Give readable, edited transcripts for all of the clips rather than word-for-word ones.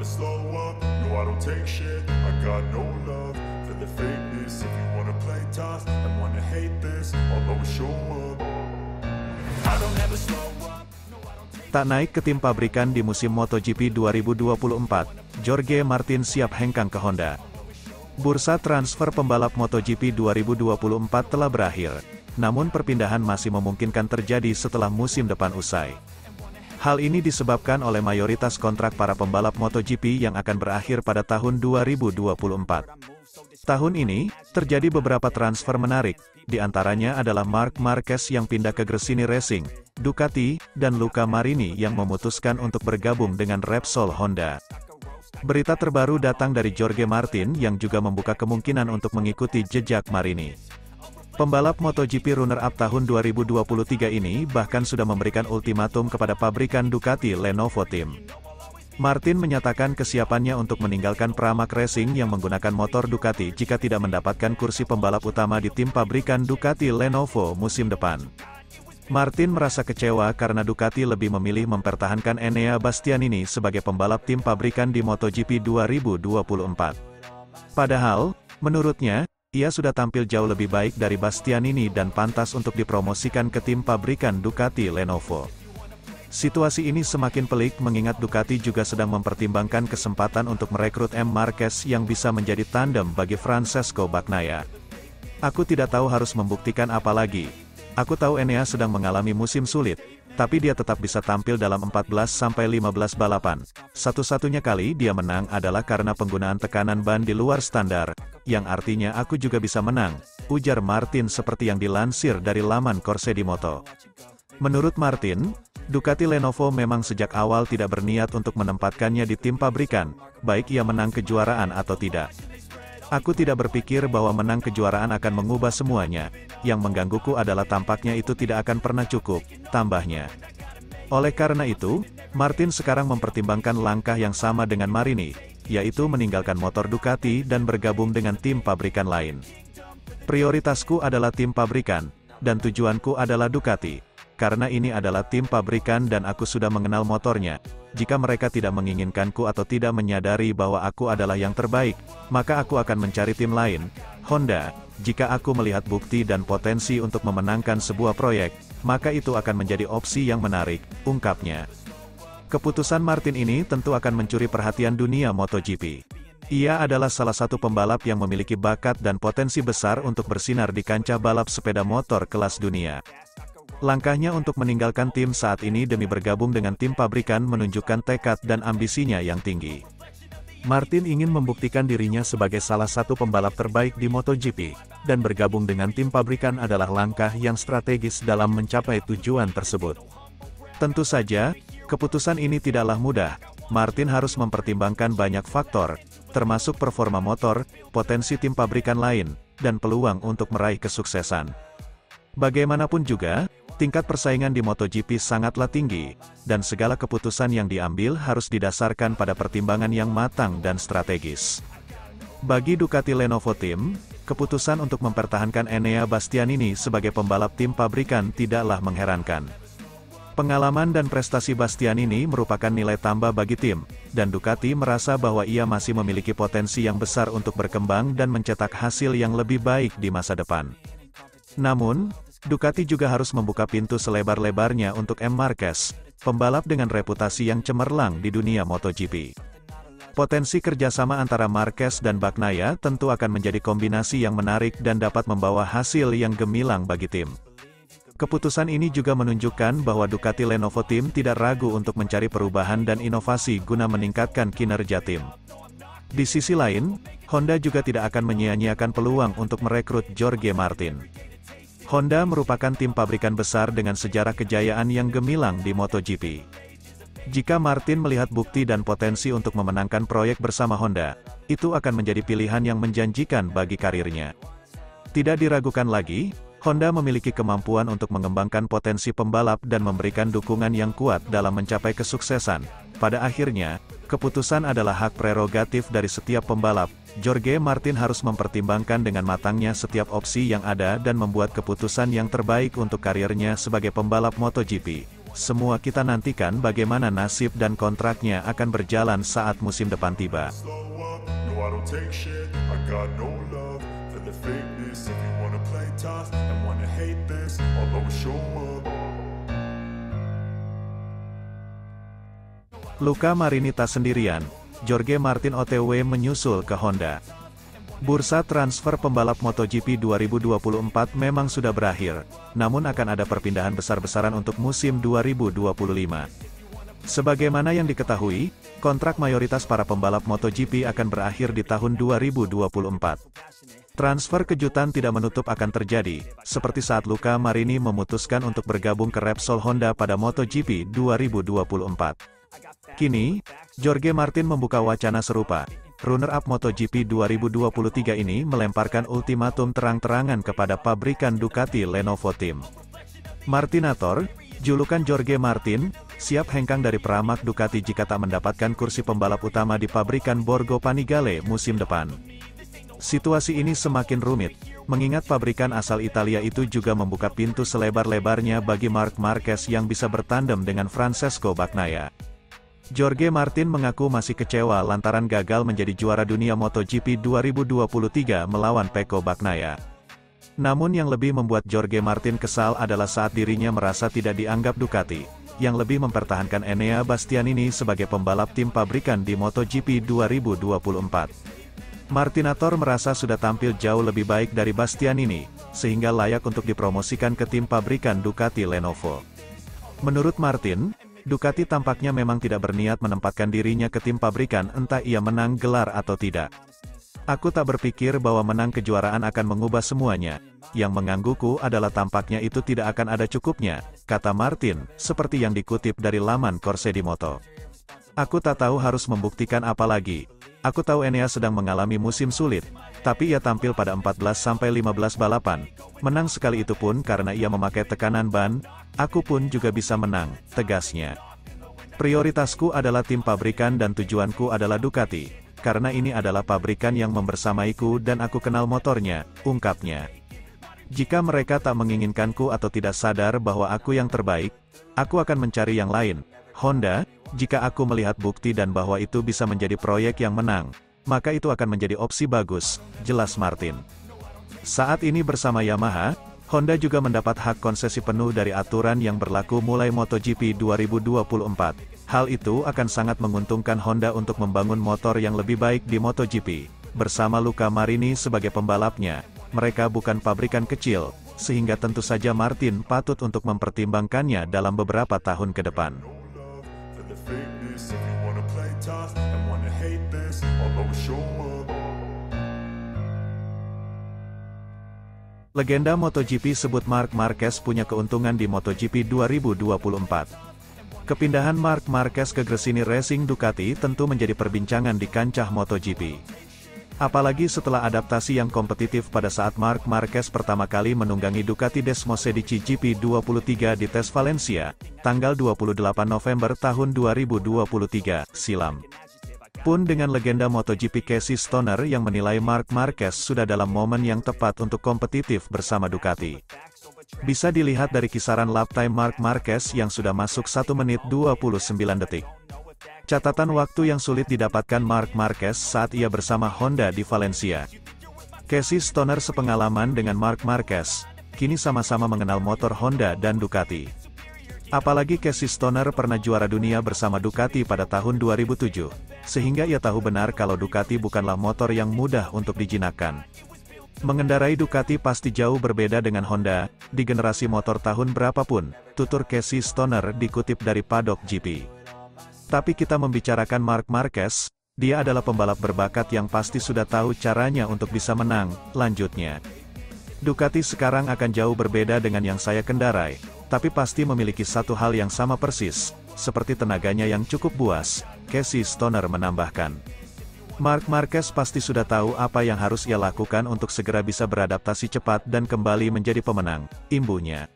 never slow up, no I don't take shit, I got no love for the fakeness. If you wanna play tough and wanna hate this, I'll always show up. I don't ever slow up. Tak naik ke tim pabrikan di musim MotoGP 2024, Jorge Martin siap hengkang ke Honda. Bursa transfer pembalap MotoGP 2024 telah berakhir, namun perpindahan masih memungkinkan terjadi setelah musim depan usai. Hal ini disebabkan oleh mayoritas kontrak para pembalap MotoGP yang akan berakhir pada tahun 2024. Tahun ini, terjadi beberapa transfer menarik, di antaranya adalah Marc Marquez yang pindah ke Gresini Racing, Ducati, dan Luca Marini yang memutuskan untuk bergabung dengan Repsol Honda. Berita terbaru datang dari Jorge Martin yang juga membuka kemungkinan untuk mengikuti jejak Marini. Pembalap MotoGP runner-up tahun 2023 ini bahkan sudah memberikan ultimatum kepada pabrikan Ducati Lenovo Team. Martin menyatakan kesiapannya untuk meninggalkan Pramac Racing yang menggunakan motor Ducati jika tidak mendapatkan kursi pembalap utama di tim pabrikan Ducati Lenovo musim depan. Martin merasa kecewa karena Ducati lebih memilih mempertahankan Enea Bastianini sebagai pembalap tim pabrikan di MotoGP 2024. Padahal, menurutnya, ia sudah tampil jauh lebih baik dari Bastianini dan pantas untuk dipromosikan ke tim pabrikan Ducati Lenovo. Situasi ini semakin pelik mengingat Ducati juga sedang mempertimbangkan kesempatan untuk merekrut M. Marquez yang bisa menjadi tandem bagi Francesco Bagnaia. Aku tidak tahu harus membuktikan apa lagi. Aku tahu Enea sedang mengalami musim sulit, tapi dia tetap bisa tampil dalam 14-15 balapan. Satu-satunya kali dia menang adalah karena penggunaan tekanan ban di luar standar, yang artinya aku juga bisa menang, ujar Martin seperti yang dilansir dari laman Corse di Moto. Menurut Martin, Ducati Lenovo memang sejak awal tidak berniat untuk menempatkannya di tim pabrikan, baik ia menang kejuaraan atau tidak. Aku tidak berpikir bahwa menang kejuaraan akan mengubah semuanya, yang menggangguku adalah tampaknya itu tidak akan pernah cukup, tambahnya. Oleh karena itu, Martin sekarang mempertimbangkan langkah yang sama dengan Marini, yaitu meninggalkan motor Ducati dan bergabung dengan tim pabrikan lain. Prioritasku adalah tim pabrikan, dan tujuanku adalah Ducati. Karena ini adalah tim pabrikan dan aku sudah mengenal motornya, jika mereka tidak menginginkanku atau tidak menyadari bahwa aku adalah yang terbaik, maka aku akan mencari tim lain, Honda. Jika aku melihat bukti dan potensi untuk memenangkan sebuah proyek, maka itu akan menjadi opsi yang menarik, ungkapnya. Keputusan Martin ini tentu akan mencuri perhatian dunia MotoGP. Ia adalah salah satu pembalap yang memiliki bakat dan potensi besar untuk bersinar di kancah balap sepeda motor kelas dunia. Langkahnya untuk meninggalkan tim saat ini demi bergabung dengan tim pabrikan menunjukkan tekad dan ambisinya yang tinggi. Martin ingin membuktikan dirinya sebagai salah satu pembalap terbaik di MotoGP, dan bergabung dengan tim pabrikan adalah langkah yang strategis dalam mencapai tujuan tersebut. Tentu saja, keputusan ini tidaklah mudah. Martin harus mempertimbangkan banyak faktor, termasuk performa motor, potensi tim pabrikan lain, dan peluang untuk meraih kesuksesan. Bagaimanapun juga, tingkat persaingan di MotoGP sangatlah tinggi, dan segala keputusan yang diambil harus didasarkan pada pertimbangan yang matang dan strategis. Bagi Ducati Lenovo Team, keputusan untuk mempertahankan Enea Bastianini sebagai pembalap tim pabrikan tidaklah mengherankan. Pengalaman dan prestasi Bastianini merupakan nilai tambah bagi tim, dan Ducati merasa bahwa ia masih memiliki potensi yang besar untuk berkembang dan mencetak hasil yang lebih baik di masa depan. Namun, Ducati juga harus membuka pintu selebar-lebarnya untuk M. Marquez, pembalap dengan reputasi yang cemerlang di dunia MotoGP. Potensi kerjasama antara Marquez dan Bagnaia tentu akan menjadi kombinasi yang menarik dan dapat membawa hasil yang gemilang bagi tim. Keputusan ini juga menunjukkan bahwa Ducati Lenovo Team tidak ragu untuk mencari perubahan dan inovasi guna meningkatkan kinerja tim. Di sisi lain, Honda juga tidak akan menyia-nyiakan peluang untuk merekrut Jorge Martin. Honda merupakan tim pabrikan besar dengan sejarah kejayaan yang gemilang di MotoGP. Jika Martin melihat bukti dan potensi untuk memenangkan proyek bersama Honda, itu akan menjadi pilihan yang menjanjikan bagi karirnya. Tidak diragukan lagi, Honda memiliki kemampuan untuk mengembangkan potensi pembalap dan memberikan dukungan yang kuat dalam mencapai kesuksesan. Pada akhirnya, keputusan adalah hak prerogatif dari setiap pembalap. Jorge Martin harus mempertimbangkan dengan matangnya setiap opsi yang ada dan membuat keputusan yang terbaik untuk karirnya sebagai pembalap MotoGP. semua kita nantikan bagaimana nasib dan kontraknya akan berjalan saat musim depan tiba. Slow up, no I don't take shit, I got no love for the fakeness. If you wanna play tough and wanna hate this, I'll always show up. Luca Marini tak sendirian, Jorge Martin OTW menyusul ke Honda. Bursa transfer pembalap MotoGP 2024 memang sudah berakhir, namun akan ada perpindahan besar-besaran untuk musim 2025. Sebagaimana yang diketahui, kontrak mayoritas para pembalap MotoGP akan berakhir di tahun 2024. Transfer kejutan tidak menutup akan terjadi, seperti saat Luca Marini memutuskan untuk bergabung ke Repsol Honda pada MotoGP 2024. Kini, Jorge Martin membuka wacana serupa. Runner-up MotoGP 2023 ini melemparkan ultimatum terang-terangan kepada pabrikan Ducati Lenovo Team. Martinator, julukan Jorge Martin, siap hengkang dari peramak Ducati jika tak mendapatkan kursi pembalap utama di pabrikan Borgo Panigale musim depan. Situasi ini semakin rumit, mengingat pabrikan asal Italia itu juga membuka pintu selebar-lebarnya bagi Marc Marquez yang bisa bertandem dengan Francesco Bagnaia. Jorge Martin mengaku masih kecewa lantaran gagal menjadi juara dunia MotoGP 2023 melawan Pecco Bagnaia. Namun yang lebih membuat Jorge Martin kesal adalah saat dirinya merasa tidak dianggap Ducati, yang lebih mempertahankan Enea Bastianini sebagai pembalap tim pabrikan di MotoGP 2024. Martinator merasa sudah tampil jauh lebih baik dari Bastianini, sehingga layak untuk dipromosikan ke tim pabrikan Ducati Lenovo. Menurut Martin, Ducati tampaknya memang tidak berniat menempatkan dirinya ke tim pabrikan entah ia menang gelar atau tidak. Aku tak berpikir bahwa menang kejuaraan akan mengubah semuanya. Yang menggangguku adalah tampaknya itu tidak akan ada cukupnya, kata Martin, seperti yang dikutip dari laman Corse di Moto. Aku tak tahu harus membuktikan apa lagi. Aku tahu Enea sedang mengalami musim sulit, tapi ia tampil pada 14-15 balapan. Menang sekali itu pun karena ia memakai tekanan ban. Aku pun juga bisa menang, tegasnya. Prioritasku adalah tim pabrikan dan tujuanku adalah Ducati, karena ini adalah pabrikan yang membersamaiku dan aku kenal motornya, ungkapnya. Jika mereka tak menginginkanku atau tidak sadar bahwa aku yang terbaik, aku akan mencari yang lain. Honda, jika aku melihat bukti dan bahwa itu bisa menjadi proyek yang menang, maka itu akan menjadi opsi bagus, jelas Martin. Saat ini bersama Yamaha, Honda juga mendapat hak konsesi penuh dari aturan yang berlaku mulai MotoGP 2024. Hal itu akan sangat menguntungkan Honda untuk membangun motor yang lebih baik di MotoGP. Bersama Luca Marini sebagai pembalapnya, mereka bukan pabrikan kecil, sehingga tentu saja Martin patut untuk mempertimbangkannya dalam beberapa tahun ke depan. Legenda MotoGP sebut Marc Marquez punya keuntungan di MotoGP 2024. Kepindahan Marc Marquez ke Gresini Racing Ducati tentu menjadi perbincangan di kancah MotoGP. Apalagi setelah adaptasi yang kompetitif pada saat Marc Marquez pertama kali menunggangi Ducati Desmosedici GP23 di tes Valencia, tanggal 28 November tahun 2023 silam. Pun dengan legenda MotoGP Casey Stoner yang menilai Marc Marquez sudah dalam momen yang tepat untuk kompetitif bersama Ducati. Bisa dilihat dari kisaran lap time Marc Marquez yang sudah masuk 1 menit 29 detik. Catatan waktu yang sulit didapatkan Marc Marquez saat ia bersama Honda di Valencia. Casey Stoner sepengalaman dengan Marc Marquez, kini sama-sama mengenal motor Honda dan Ducati. Apalagi Casey Stoner pernah juara dunia bersama Ducati pada tahun 2007, sehingga ia tahu benar kalau Ducati bukanlah motor yang mudah untuk dijinakkan. Mengendarai Ducati pasti jauh berbeda dengan Honda, di generasi motor tahun berapapun, tutur Casey Stoner dikutip dari Paddock GP. Tapi kita membicarakan Marc Marquez, dia adalah pembalap berbakat yang pasti sudah tahu caranya untuk bisa menang, lanjutnya. Ducati sekarang akan jauh berbeda dengan yang saya kendarai, tapi pasti memiliki satu hal yang sama persis, seperti tenaganya yang cukup buas, Casey Stoner menambahkan. Marc Marquez pasti sudah tahu apa yang harus ia lakukan untuk segera bisa beradaptasi cepat dan kembali menjadi pemenang, imbunya.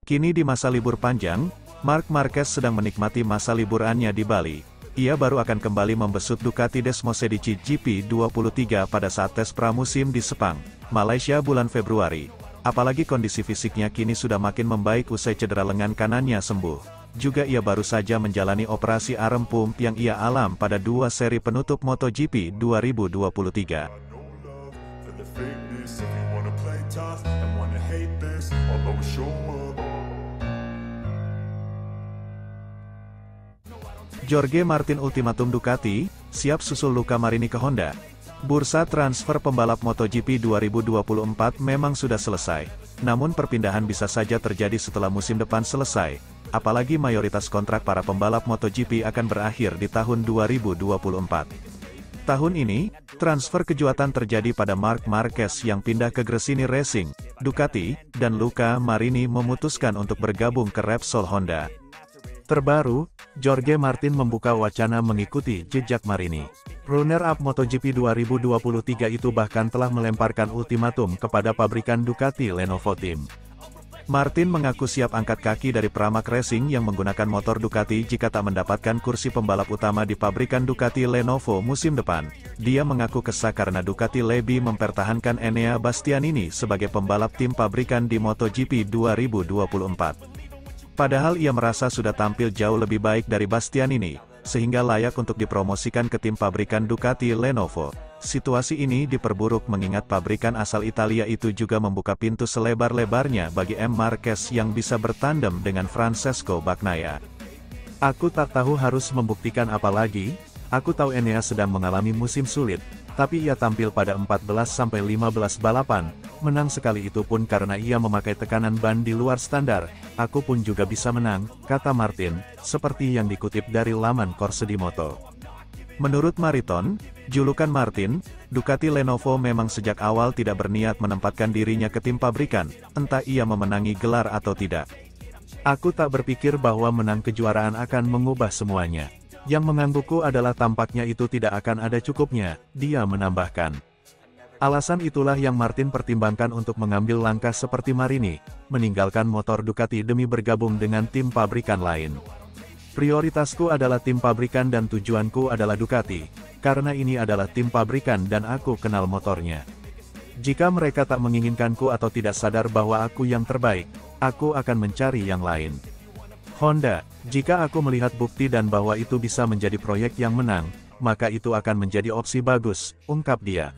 Kini di masa libur panjang, Marc Marquez sedang menikmati masa liburannya di Bali. Ia baru akan kembali membesut Ducati Desmosedici GP23 pada saat tes pramusim di Sepang, Malaysia bulan Februari. Apalagi kondisi fisiknya kini sudah makin membaik usai cedera lengan kanannya sembuh. juga ia baru saja menjalani operasi arm pump yang ia alami pada 2 seri penutup MotoGP 2023. Jorge Martin ultimatum Ducati, siap susul Luca Marini ke Honda. Bursa transfer pembalap MotoGP 2024 memang sudah selesai, namun perpindahan bisa saja terjadi setelah musim depan selesai, apalagi mayoritas kontrak para pembalap MotoGP akan berakhir di tahun 2024. Tahun ini, transfer kejutan terjadi pada Marc Marquez yang pindah ke Gresini Racing, Ducati, dan Luca Marini memutuskan untuk bergabung ke Repsol Honda. Terbaru, Jorge Martin membuka wacana mengikuti jejak Marini. Runner-up MotoGP 2023 itu bahkan telah melemparkan ultimatum kepada pabrikan Ducati Lenovo Team. Martin mengaku siap angkat kaki dari Pramac Racing yang menggunakan motor Ducati jika tak mendapatkan kursi pembalap utama di pabrikan Ducati Lenovo musim depan. Dia mengaku kesal karena Ducati lebih mempertahankan Enea Bastianini sebagai pembalap tim pabrikan di MotoGP 2024. Padahal ia merasa sudah tampil jauh lebih baik dari Bastianini, sehingga layak untuk dipromosikan ke tim pabrikan Ducati Lenovo. Situasi ini diperburuk mengingat pabrikan asal Italia itu juga membuka pintu selebar-lebarnya bagi M. Marquez yang bisa bertandem dengan Francesco Bagnaia. Aku tak tahu harus membuktikan apa lagi. Aku tahu Enea sedang mengalami musim sulit, tapi ia tampil pada 14-15 balapan, menang sekali itu pun karena ia memakai tekanan ban di luar standar. Aku pun juga bisa menang, kata Martin, seperti yang dikutip dari laman Corse-di-Moto. Menurut Mariton, julukan Martin, Ducati Lenovo memang sejak awal tidak berniat menempatkan dirinya ke tim pabrikan, entah ia memenangi gelar atau tidak. Aku tak berpikir bahwa menang kejuaraan akan mengubah semuanya. Yang menggangguku adalah tampaknya itu tidak akan ada cukupnya, dia menambahkan. Alasan itulah yang Martin pertimbangkan untuk mengambil langkah seperti Marini, meninggalkan motor Ducati demi bergabung dengan tim pabrikan lain. Prioritasku adalah tim pabrikan dan tujuanku adalah Ducati, karena ini adalah tim pabrikan dan aku kenal motornya. Jika mereka tak menginginkanku atau tidak sadar bahwa aku yang terbaik, aku akan mencari yang lain. Honda, jika aku melihat bukti dan bahwa itu bisa menjadi proyek yang menang, maka itu akan menjadi opsi bagus, ungkap dia.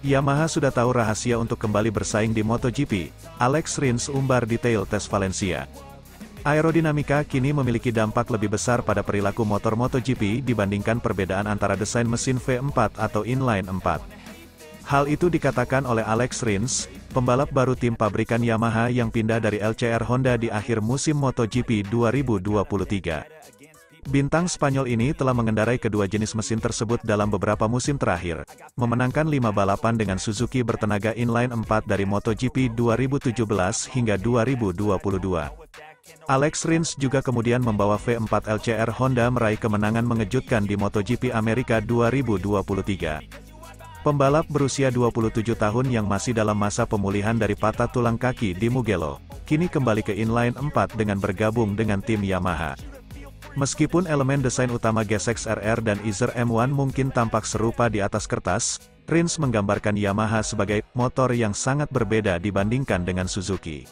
Yamaha sudah tahu rahasia untuk kembali bersaing di MotoGP. Alex Rins umbar detail tes Valencia. Aerodinamika kini memiliki dampak lebih besar pada perilaku motor MotoGP dibandingkan perbedaan antara desain mesin V4 atau inline 4. Hal itu dikatakan oleh Alex Rins, pembalap baru tim pabrikan Yamaha yang pindah dari LCR Honda di akhir musim MotoGP 2023. Bintang Spanyol ini telah mengendarai kedua jenis mesin tersebut dalam beberapa musim terakhir, memenangkan 5 balapan dengan Suzuki bertenaga inline 4 dari MotoGP 2017 hingga 2022. Alex Rins juga kemudian membawa V4 LCR Honda meraih kemenangan mengejutkan di MotoGP Amerika 2023. Pembalap berusia 27 tahun yang masih dalam masa pemulihan dari patah tulang kaki di Mugello, kini kembali ke inline 4 dengan bergabung dengan tim Yamaha. Meskipun elemen desain utama GSX RR dan Izer M1 mungkin tampak serupa di atas kertas, Rins menggambarkan Yamaha sebagai motor yang sangat berbeda dibandingkan dengan Suzuki.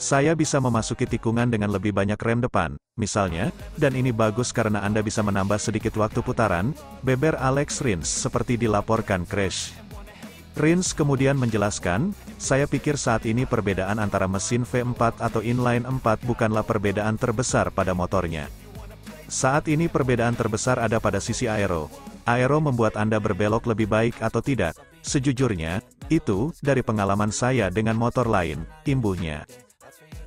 Saya bisa memasuki tikungan dengan lebih banyak rem depan, misalnya, dan ini bagus karena Anda bisa menambah sedikit waktu putaran, beber Alex Rins seperti dilaporkan Crash. Rins kemudian menjelaskan, saya pikir saat ini perbedaan antara mesin V4 atau inline 4 bukanlah perbedaan terbesar pada motornya. Saat ini perbedaan terbesar ada pada sisi aero. Aero membuat Anda berbelok lebih baik atau tidak. Sejujurnya, itu, dari pengalaman saya dengan motor lain, imbuhnya.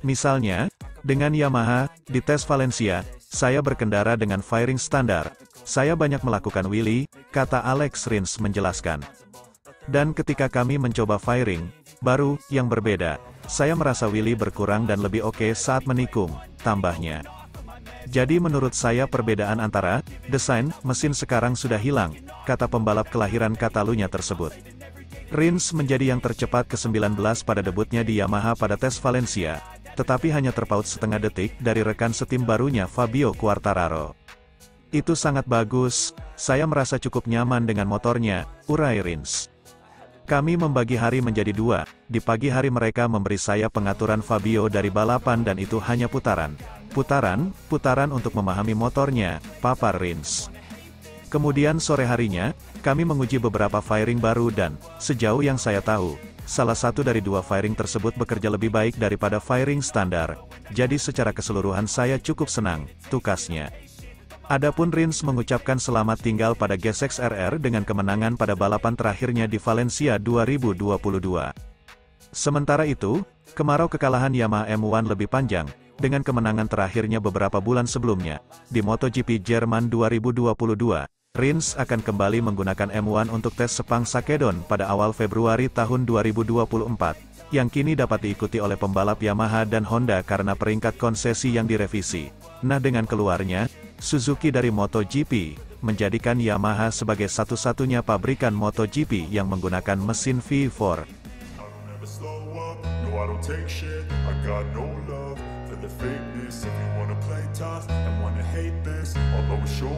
Misalnya, dengan Yamaha, di tes Valencia, saya berkendara dengan fairing standar. Saya banyak melakukan wheelie, kata Alex Rins menjelaskan. Dan ketika kami mencoba fairing baru, yang berbeda, saya merasa wheelie berkurang dan lebih oke saat menikung, tambahnya. Jadi menurut saya perbedaan antara desain mesin sekarang sudah hilang, kata pembalap kelahiran Katalunya tersebut. Rins menjadi yang tercepat ke-19 pada debutnya di Yamaha pada tes Valencia, tetapi hanya terpaut setengah detik dari rekan setim barunya Fabio Quartararo. Itu sangat bagus, saya merasa cukup nyaman dengan motornya, urai Rins. Kami membagi hari menjadi dua, di pagi hari mereka memberi saya pengaturan Fabio dari balapan dan itu hanya putaran. Putaran untuk memahami motornya, papar Rins. Kemudian sore harinya, kami menguji beberapa fairing baru dan, sejauh yang saya tahu, salah satu dari dua fairing tersebut bekerja lebih baik daripada fairing standar, jadi secara keseluruhan saya cukup senang, tukasnya. Adapun Rins mengucapkan selamat tinggal pada Gessex RR dengan kemenangan pada balapan terakhirnya di Valencia 2022. Sementara itu, kemarau kekalahan Yamaha M1 lebih panjang, dengan kemenangan terakhirnya beberapa bulan sebelumnya, di MotoGP Jerman 2022, Rins akan kembali menggunakan M1 untuk tes Sepang Sakedon pada awal Februari tahun 2024, yang kini dapat diikuti oleh pembalap Yamaha dan Honda karena peringkat konsesi yang direvisi. Nah, dengan keluarnya Suzuki dari MotoGP, menjadikan Yamaha sebagai satu-satunya pabrikan MotoGP yang menggunakan mesin V4. Show